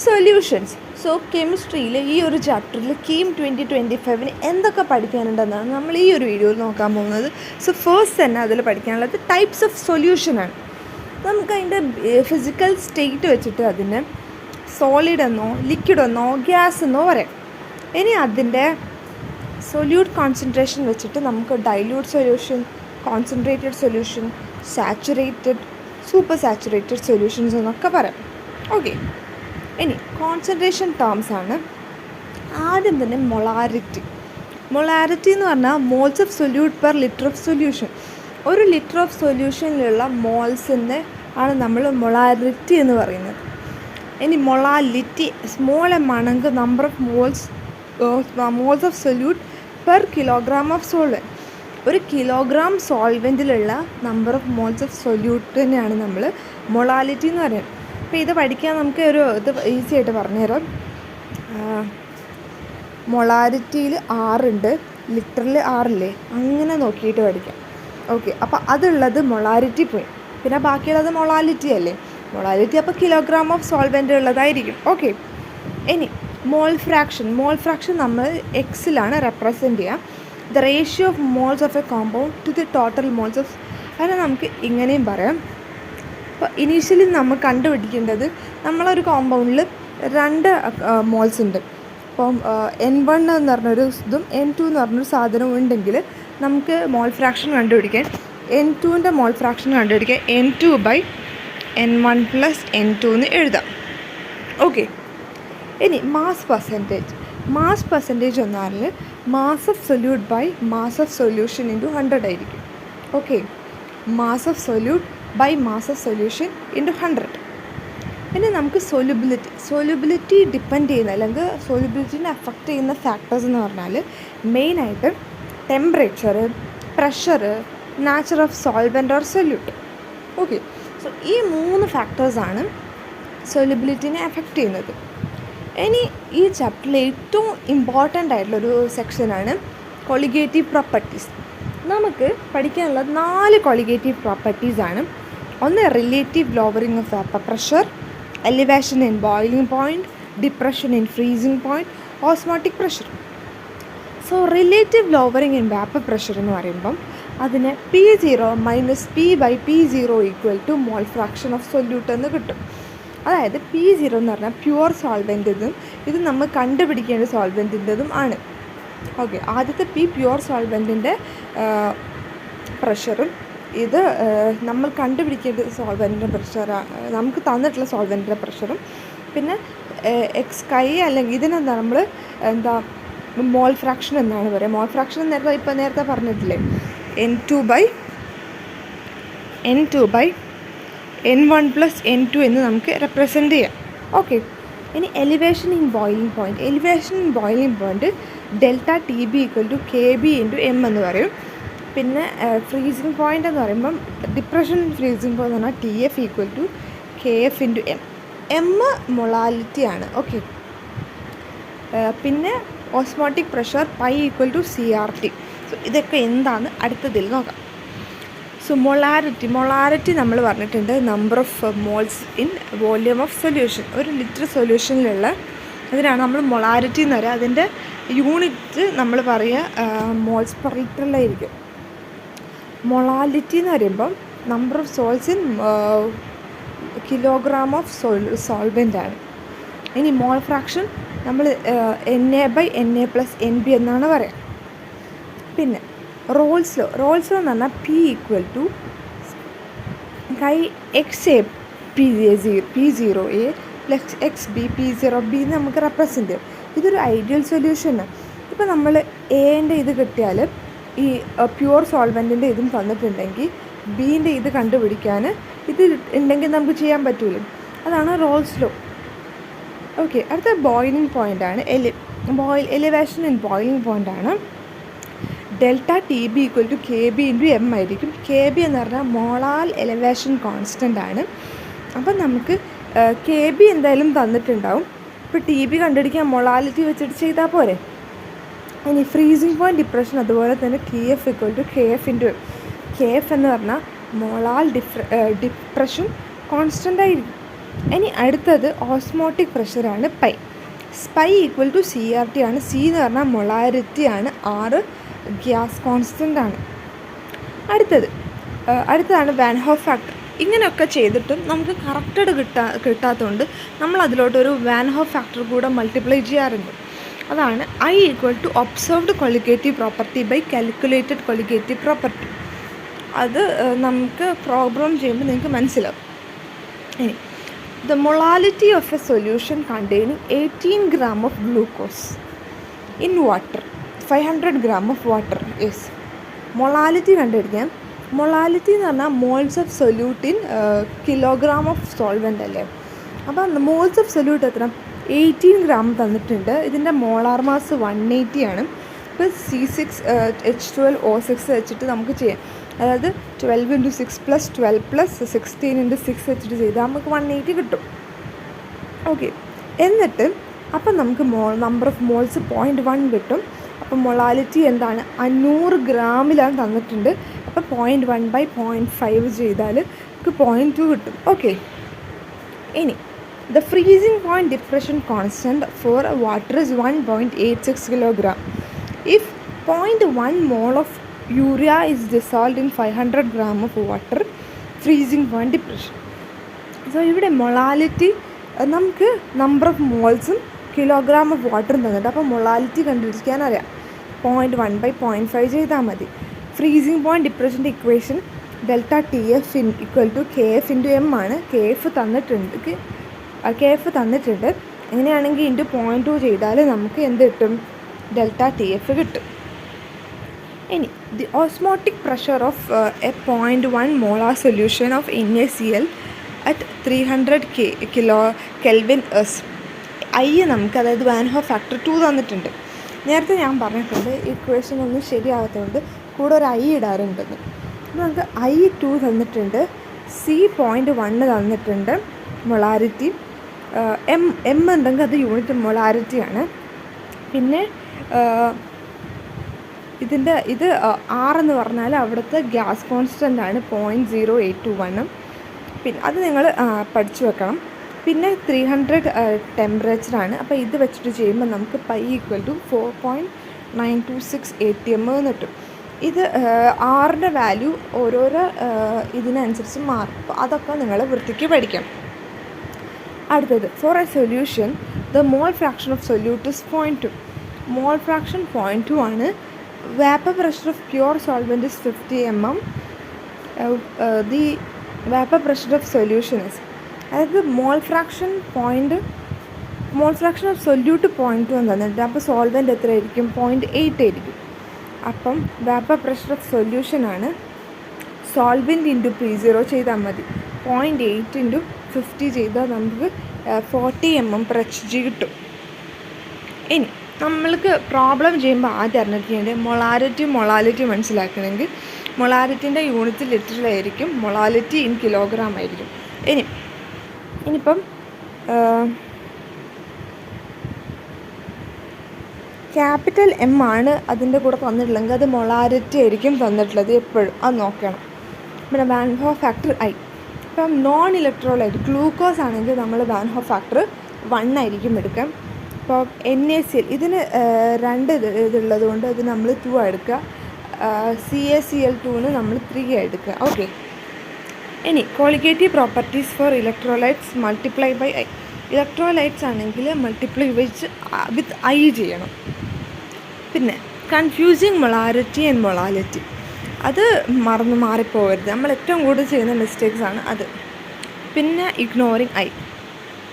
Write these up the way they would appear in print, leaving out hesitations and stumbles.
Solutions. So കെമിസ്ട്രിയിൽ ഈ ഒരു ചാപ്റ്ററിൽ കീം 2025 എന്തൊക്കെ പഠിക്കാനുണ്ടെന്നാണ് നമ്മൾ ഈ ഒരു വീഡിയോയിൽ നോക്കാൻ പോകുന്നത്. സോ ഫസ്റ്റ് തന്നെ അതിൽ പഠിക്കാനുള്ളത് ടൈപ്സ് ഓഫ് സൊല്യൂഷനാണ്. നമുക്ക് അതിൻ്റെ ഫിസിക്കൽ സ്റ്റേറ്റ് വെച്ചിട്ട് അതിന് സോളിഡ് എന്നോ ലിക്വിഡ് എന്നോ ഗ്യാസ് എന്നോ പറയാം. ഇനി അതിൻ്റെ സൊല്യൂട്ട് കോൺസെൻട്രേഷൻ വെച്ചിട്ട് നമുക്ക് dilute solution, concentrated solution, saturated, super saturated solutions എന്നൊക്കെ പറയാം. ഓക്കെ, ഇനി കോൺസെൻട്രേഷൻ ടേംസ് ആണ്. ആദ്യം തന്നെ മൊളാരിറ്റി. മൊളാരിറ്റി എന്ന് പറഞ്ഞാൽ moles of solute per litre of solution. ഒരു ലിറ്റർ ഓഫ് സൊല്യൂഷനിലുള്ള മോൾസിൻ്റെ ആണ് നമ്മൾ മൊളാരിറ്റി എന്ന് പറയുന്നത്. ഇനി മൊളാലിറ്റി സ്മോൾ എം ആണെങ്കിൽ number of moles of solute per kilogram of solvent. ഒരു കിലോഗ്രാം സോൾവെൻറ്റിലുള്ള നമ്പർ ഓഫ് മോൾസ് ഓഫ് സൊല്യൂട്ടിനെയാണ് നമ്മൾ മൊളാലിറ്റി എന്ന് പറയുന്നത്. അപ്പോൾ ഇത് പഠിക്കാൻ നമുക്ക് ഇത് ഈസി ആയിട്ട് പറഞ്ഞുതരാം. മൊളാരിറ്റിയിൽ 6 ഉണ്ട്, ലിറ്ററിൽ 6 ഇല്ലേ, അങ്ങനെ നോക്കിയിട്ട് പഠിക്കാം. ഓക്കെ, അപ്പോൾ അതുള്ളത് മൊളാരിറ്റി പോയി. പിന്നെ ബാക്കിയുള്ളത് മൊളാലിറ്റി അല്ലേ. മൊളാലിറ്റി അപ്പോൾ കിലോഗ്രാം ഓഫ് സോൾവെൻ്റ് ഉള്ളതായിരിക്കും. ഓക്കെ, ഇനി മോൾ ഫ്രാക്ഷൻ നമ്മൾ എക്സിലാണ് റെപ്രസെൻറ്റ് ചെയ്യുക. The ratio of moles of a compound to the total moles of. അതിനെ നമുക്ക് ഇങ്ങനെയും പറയാം. അപ്പോൾ ഇനീഷ്യലി നമ്മൾ കണ്ടുപിടിക്കേണ്ടത് നമ്മളൊരു കോമ്പൗണ്ടിൽ 2 മോൾസ് ഉണ്ട്. അപ്പം N1 എന്ന് പറഞ്ഞൊരു ഇതും N2 എന്ന് പറഞ്ഞൊരു സാധനവും ഉണ്ടെങ്കിൽ നമുക്ക് മോൾ ഫ്രാക്ഷൻ കണ്ടുപിടിക്കാൻ N2ൻ്റെ മോൾ ഫ്രാക്ഷൻ കണ്ടുപിടിക്കാൻ N2/N1 + N2 എന്ന് എഴുതാം. ഓക്കെ, ഇനി മാസ് പെർസെൻറ്റേജ് എന്ന് പറഞ്ഞാൽ mass of solute by mass of solution into 100 ആയിരിക്കും. Okay, mass of solute by mass of solution into 100. പിന്നെ നമുക്ക് സൊല്യൂബിലിറ്റി ഡിപ്പെൻഡ് ചെയ്യുന്ന അല്ലെങ്കിൽ സൊല്യൂബിലിറ്റിനെ അഫക്റ്റ് ചെയ്യുന്ന ഫാക്ടേഴ്സ് എന്ന് പറഞ്ഞാൽ മെയിനായിട്ട് temperature, pressure, nature of solvent or solute. Okay, so ഈ 3 ഫാക്ടേഴ്സാണ് സൊല്യൂബിലിറ്റിനെ അഫക്റ്റ് ചെയ്യുന്നത്. ഇനി ഈ ചാപ്റ്ററിൽ ഏറ്റവും ഇമ്പോർട്ടൻ്റ് ആയിട്ടുള്ളൊരു സെക്ഷനാണ് കൊളിഗേറ്റീവ് പ്രോപ്പർട്ടീസ്. നമുക്ക് പഠിക്കാനുള്ളത് 4 കൊളിഗേറ്റീവ് പ്രോപ്പർട്ടീസാണ്. ഒന്ന് relative lowering of vapour pressure, elevation in boiling point, depression in freezing point, osmotic pressure. So relative lowering in vapour pressure എന്ന് പറയുമ്പം അതിന് P0 - P/P0 = mall fraction of solute എന്ന് കിട്ടും. അതായത് P0 എന്ന് പറഞ്ഞാൽ പ്യുവർ സോൾവെൻറ്റിൻ്റെതും ഇത് നമ്മൾ കണ്ടുപിടിക്കേണ്ട സോൾവെൻറ്റിൻ്റെതും ആണ്. ഓക്കെ, ആദ്യത്തെ പ്യുവർ സോൾവെൻറ്റിൻ്റെ പ്രഷറും ഇത് നമ്മൾ കണ്ടുപിടിക്കേണ്ട സോൾവെൻറ്റിൻ്റെ പ്രഷർ, നമുക്ക് തന്നിട്ടുള്ള സോൾവെൻറ്റിൻ്റെ പ്രഷറും. പിന്നെ Xi അല്ലെങ്കിൽ ഇതിനെന്താ നമ്മൾ മോൾ ഫ്രാക്ഷൻ എന്നാണ് പറയുക. മോൾ ഫ്രാക്ഷൻ നേരത്തെ പറഞ്ഞിട്ടില്ലേ, N2/N1 + N2 എന്ന് നമുക്ക് റെപ്രസെൻറ്റ് ചെയ്യാം. ഓക്കെ, ഇനി elevation in boiling point ΔTB = KB × M എന്ന് പറയും. പിന്നെ ഫ്രീസിംഗ് പോയിൻ്റ് എന്ന് പറയുമ്പം ഡിപ്രഷൻ ഫ്രീസിംഗ് പോയിൻ്റ് എന്ന് പറഞ്ഞാൽ TF = KF × M. M മൊളാലിറ്റിയാണ്. Okay, പിന്നെ ഓസ്മോട്ടിക് പ്രഷർ π = CRT. സോ ഇതൊക്കെ എന്താണ് അടുത്തതിൽ നോക്കാം. സോ മൊളാരിറ്റി നമ്മൾ പറഞ്ഞിട്ടുണ്ട് number of moles in volume of solution. ഒരു ലിറ്റർ സൊല്യൂഷനിലുള്ള അതിനാണ് നമ്മൾ മൊളാരിറ്റി എന്ന് പറയുക. അതിൻ്റെ യൂണിറ്റ് നമ്മൾ പറയുക മോൾസ് പെർ ലിറ്ററിലായിരിക്കും. മൊളാലിറ്റി എന്ന് പറയുമ്പം number of moles in kilogram of solvent ആണ്. ഇനി മോൾ ഫ്രാക്ഷൻ നമ്മൾ Na/Na + Nb എന്നാണ് പറയുക. പിന്നെ റോൾസ് ലോ എന്ന് പറഞ്ഞാൽ P = P0A + XB P0B എന്ന് നമുക്ക് റെപ്രസെൻറ്റ് ചെയ്യും. ഇതൊരു ഐഡിയൽ സൊല്യൂഷനാണ്. ഇപ്പോൾ നമ്മൾ എൻ്റെ ഇത് കിട്ടിയാൽ ഈ പ്യുവർ സോൾവെൻറ്റിൻ്റെ ഇതും തന്നിട്ടുണ്ടെങ്കിൽ ബീൻ്റെ ഇത് കണ്ടുപിടിക്കാൻ ഇത് ഉണ്ടെങ്കിൽ നമുക്ക് ചെയ്യാൻ പറ്റൂല. അതാണ് റോൾസ് ലോ. ഓക്കെ, അടുത്ത ബോയിലിംഗ് പോയിൻ്റാണ്. എലിവേഷൻ ഇൻ ബോയിലിംഗ് പോയിൻ്റാണ്. ΔTB = KB × M ആയിരിക്കും. KB എന്ന് പറഞ്ഞാൽ മോളാർ എലിവേഷൻ കോൺസ്റ്റൻ്റ് ആണ്. അപ്പം നമുക്ക് KB എന്തായാലും തന്നിട്ടുണ്ടാവും. ഇപ്പോൾ TB കണ്ടുപിടിക്കാൻ മൊളാലിറ്റി വെച്ചിട്ട് ചെയ്താൽ പോരെ. ഇനി ഫ്രീസിംഗ് പോയിൻറ്റ് ഡിപ്രഷൻ അതുപോലെ തന്നെ TF = KF × M. KF എന്ന് പറഞ്ഞാൽ മോളാർ ഡിപ്രഷൻ കോൺസ്റ്റൻ്റ് ആയിരിക്കും. ഇനി അടുത്തത് ഓസ്മോട്ടിക് പ്രഷറാണ് pi. Pi equal to CRT ആണ്. സി എന്ന് പറഞ്ഞാൽ മൊളാരിറ്റി ആണ്, ആറ് ഗ്യാസ് കോൺസ്റ്റൻ്റ് ആണ്. അടുത്തതാണ് വാൻ ഹോഫ് ഫാക്ടർ. ഇങ്ങനെയൊക്കെ ചെയ്തിട്ടും നമുക്ക് കറക്റ്റഡ് കിട്ടാത്തതുകൊണ്ട് നമ്മൾ അതിലോട്ടൊരു വാൻ ഹോഫ് ഫാക്ടർ കൂടെ മൾട്ടിപ്ലൈ ചെയ്യാറുണ്ട്. അതാണ് I equal to observed colligative property by calculated colligative property. അത് നമുക്ക് പ്രോബ്ലം ചെയ്യുമ്പോൾ നിങ്ങൾക്ക് മനസ്സിലാവും. ഇനി the molality of a solution containing 18 gram of glucose in water, 500 gram of water is molality കണ്ടുപിടിക്കാം. മൊളാലിറ്റി എന്ന് പറഞ്ഞാൽ moles of solute in kilogram of solvent അല്ലേ. അപ്പം മോൾസ് ഓഫ് സൊല്യൂട്ട് എത്ര? 18 ഗ്രാം തന്നിട്ടുണ്ട്. ഇതിൻ്റെ മോളാർ മാസ് 180 ആണ്. ഇപ്പോൾ C6H12O6 വെച്ചിട്ട് നമുക്ക് ചെയ്യാം. അതായത് 12 × 6 + 12 + 16 × 6 വെച്ചിട്ട് ചെയ്താൽ നമുക്ക് 180 കിട്ടും. ഓക്കെ, എന്നിട്ട് അപ്പം നമുക്ക് നമ്പർ ഓഫ് മോൾസ് 0.1 കിട്ടും. അപ്പം മൊളാലിറ്റി എന്താണ്? 500 ഗ്രാമിലാണ് തന്നിട്ടുണ്ട്. അപ്പോൾ 0.1/0.5 ചെയ്താൽ നമുക്ക് 0.2 കിട്ടും. ഓക്കെ, ഇനി the freezing point depression constant for water is 1.86 kilogram. If 0.1 mole of urea is dissolved in 500 gram of water, freezing point depression. So ഇവിടെ മൊളാലിറ്റി നമുക്ക് നമ്പർ ഓഫ് മോൾസും കിലോഗ്രാം ഓഫ് വാട്ടറും തന്നിട്ട് അപ്പോൾ മൊളാലിറ്റി കണ്ടുപിടിക്കാൻ അറിയാം. 0.1/0.5 ചെയ്താൽ മതി. ഫ്രീസിങ് പോയിൻറ്റ് ഡിപ്രഷൻ്റെ equation ΔTF equal to KF × M ആണ്. KF തന്നിട്ടുണ്ട്. അങ്ങനെയാണെങ്കിൽ ഇൻറ്റു 0.2 ചെയ്താൽ നമുക്ക് എന്ത് കിട്ടും? ΔTF കിട്ടും. ഇനി the osmotic pressure of A 0.1 molar solution of NaCl at 300 Kelvin S. I നമുക്ക്, അതായത് വാൻ ഹോഫ് ഫാക്ടർ 2 തന്നിട്ടുണ്ട്. നേരത്തെ ഞാൻ പറഞ്ഞിട്ടുണ്ട് ഇക്വേഷൻ ഒന്നും ശരിയാകാത്തതുകൊണ്ട് കൂടെ ഒരു I ഇടാറുണ്ടെന്ന്. അപ്പോൾ നമുക്ക് I2 തന്നിട്ടുണ്ട്, C.1 തന്നിട്ടുണ്ട്, മൊളാരിറ്റി M ഉണ്ടെങ്കിൽ അത് യൂണിറ്റ് മൊളാരിറ്റിയാണ്. പിന്നെ ഇത് R എന്ന് പറഞ്ഞാൽ അവിടുത്തെ ഗ്യാസ് കോൺസ്റ്റൻ്റ് ആണ് 0.0821. പിന്നെ അത് നിങ്ങൾ പഠിച്ചു വെക്കണം. പിന്നെ 300 ടെമ്പറേച്ചറാണ്. അപ്പോൾ ഇത് വെച്ചിട്ട് ചെയ്യുമ്പോൾ നമുക്ക് പൈ ഈക്വൽ ടു 4.926 ATM എന്ന് കിട്ടും. ഇത് ആറിൻ്റെ വാല്യൂ ഓരോരോ ഇതിനനുസരിച്ച് മാറും. അപ്പോൾ അതൊക്കെ നിങ്ങൾ വൃത്തിക്ക് പഠിക്കണം. അടുത്തത്, for a solution the mole fraction of solute is 0.2. Mole fraction 0.2 ആണ്. Vapour pressure of pure solvent is 50 mm. The vapour pressure of solution is, അതായത് മോൾ ഫ്രാക്ഷൻ ഓഫ് സൊല്യൂട്ട് 0.2 എന്ന് തന്നിട്ട് അപ്പോൾ സോൾവെൻ്റ് എത്രയായിരിക്കും? 0.8 ആയിരിക്കും. അപ്പം വേപ്പർ പ്രഷർ ഓഫ് സൊല്യൂഷനാണ്. Solvent into P0 ചെയ്താൽ മതി. 0.8 × 50 ചെയ്താൽ നമുക്ക് 40 mm/Hg കിട്ടും. ഇനി നമ്മൾക്ക് പ്രോബ്ലം ചെയ്യുമ്പോൾ ആദ്യം അറിഞ്ഞിരിക്കേണ്ടത് മൊളാലിറ്റി മനസ്സിലാക്കണമെങ്കിൽ മൊളാരിറ്റിൻ്റെ യൂണിറ്റ് ലിറ്ററിലായിരിക്കും, മൊളാലിറ്റി ഇൻ കിലോഗ്രാം ആയിരിക്കും. ഇനിയിപ്പം ക്യാപിറ്റൽ M ആണ് അതിൻ്റെ കൂടെ തന്നിട്ടുള്ളെങ്കിൽ അത് മൊളാരിറ്റി ആയിരിക്കും തന്നിട്ടുള്ളത് എപ്പോഴും, അത് നോക്കണം. പിന്നെ വാൻ ഹോഫ് ഫാക്ടർ I. ഇപ്പം നോൺ ഇലക്ട്രോലൈറ്റ് ഗ്ലൂക്കോസ് ആണെങ്കിൽ നമ്മൾ വാൻ ഹോഫ് ഫാക്ടർ 1 ആയിരിക്കും എടുക്കാം. ഇപ്പോൾ NaCl ഇതിന് 2 ഇതുള്ളത് കൊണ്ട് ഇത് നമ്മൾ 2 എടുക്കുക. CaCl2ന് നമ്മൾ 3 എടുക്കുക. ഓക്കെ, ഇനി colligative properties for electrolytes multiply by I. Electrolytes ആണെങ്കിൽ മൾട്ടിപ്ലൈ വിത്ത് I ചെയ്യണം. പിന്നെ കൺഫ്യൂസിങ് മൊളാരിറ്റി ആൻഡ് മൊളാലിറ്റി, അത് മാറിപ്പോകരുത്. നമ്മൾ ഏറ്റവും കൂടുതൽ ചെയ്യുന്ന മിസ്റ്റേക്സാണ് അത്. പിന്നെ ഇഗ്നോറിങ് I.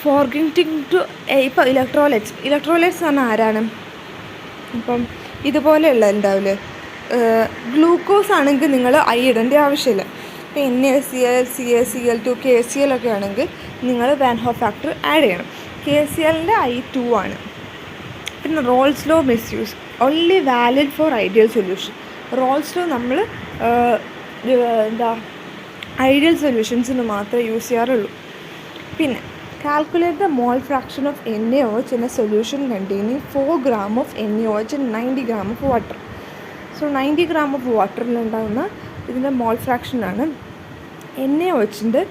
ഫോർഗെറ്റിംഗ് ടു ഇപ്പോൾ ഇലക്ട്രോലൈറ്റ്സ് പറഞ്ഞാൽ ആരാണ്? ഇപ്പം ഇതുപോലെയുള്ള ഉണ്ടാവില്ലേ, ഗ്ലൂക്കോസ് ആണെങ്കിൽ നിങ്ങൾ I ഇടേണ്ട ആവശ്യമില്ല. ഇപ്പോൾ NaCl, CaCl2, KCl ഒക്കെ ആണെങ്കിൽ നിങ്ങൾ വാൻ ഹോഫ് ഫാക്ടർ ആഡ് ചെയ്യണം. KClൻ്റെ I2 ആണ്. പിന്നെ Raoult's law misuse, only valid four ideal solution. Raoult's law നമ്മൾ ഐഡിയൽ സൊല്യൂഷൻസിന് മാത്രമേ യൂസ് ചെയ്യാറുള്ളൂ. പിന്നെ calculate the mole fraction of NaOH in A solution containing 4 gram of NaOH and 90 gram of water. So 90 gram of വാട്ടറിലുണ്ടാകുന്ന ഇതിൻ്റെ മോൾ ഫ്രാക്ഷനാണ്. NaOHൻ്റെ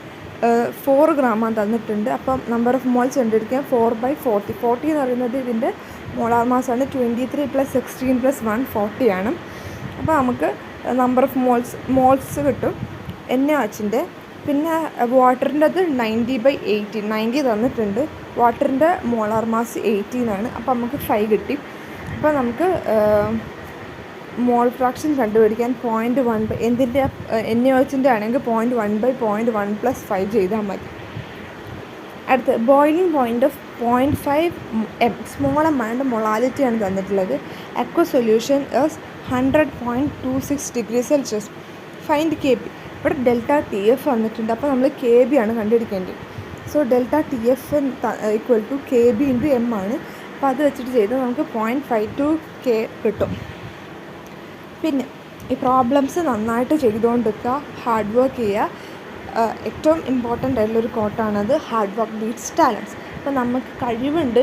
4 ഗ്രാമാണ് തന്നിട്ടുണ്ട്. അപ്പം number of moles കണ്ടുപിടിക്കാൻ 4/40. 40 എന്ന് പറയുന്നത് ഇതിൻ്റെ മോളാർ മാസാണ്. 23 + 16 + 1 40 ആണ്. അപ്പോൾ നമുക്ക് നമ്പർ ഓഫ് മോൾസ് കിട്ടും NaOHൻ്റെ. പിന്നെ വാട്ടറിൻ്റെ അത് 90/18, 90 തന്നിട്ടുണ്ട്. വാട്ടറിൻ്റെ മോളാർ മാസ് 18 ആണ്. അപ്പോൾ നമുക്ക് 5 കിട്ടി. അപ്പോൾ നമുക്ക് മോൾ ഫ്രാക്ഷൻ കണ്ടുപിടിക്കാൻ 0.1 എന്തിൻ്റെ NaOHൻ്റെ ആണെങ്കിൽ 0.1/0.1 + 5 ചെയ്താൽ മതി. അടുത്ത് boiling point of 0.5 m small amount മൊളാലിറ്റിയാണ് തന്നിട്ടുള്ളത്. Aqua solution is 100.26 degrees Celsius. Find Kb. ഇവിടെ ΔTF വന്നിട്ടുണ്ട്. അപ്പോൾ നമ്മൾ Kb ആണ് കണ്ടുപിടിക്കേണ്ടത്. സോ ΔTF = Kb × m ആണ്. അപ്പോൾ അത് വെച്ചിട്ട് ചെയ്താൽ നമുക്ക് 0.52 K കിട്ടും. പിന്നെ ഈ പ്രോബ്ലംസ് നന്നായിട്ട് ചെയ്തുകൊണ്ടിരിക്കുക, ഹാർഡ് വർക്ക് ചെയ്യുക. ഏറ്റവും ഇമ്പോർട്ടൻ്റ് ആയിട്ടുള്ളൊരു കോട്ടാണത്, ഹാർഡ് വർക്ക് ബീറ്റ്സ് ടാലൻസ്. അപ്പോൾ നമുക്ക് കഴിവുണ്ട്,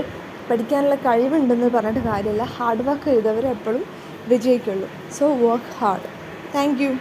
പഠിക്കാനുള്ള കഴിവുണ്ടെന്ന് പറഞ്ഞിട്ട് കാര്യമില്ല. ഹാർഡ് വർക്ക് ചെയ്തവർ എപ്പോഴും വിജയിക്കുള്ളൂ. So work hard. Thank U.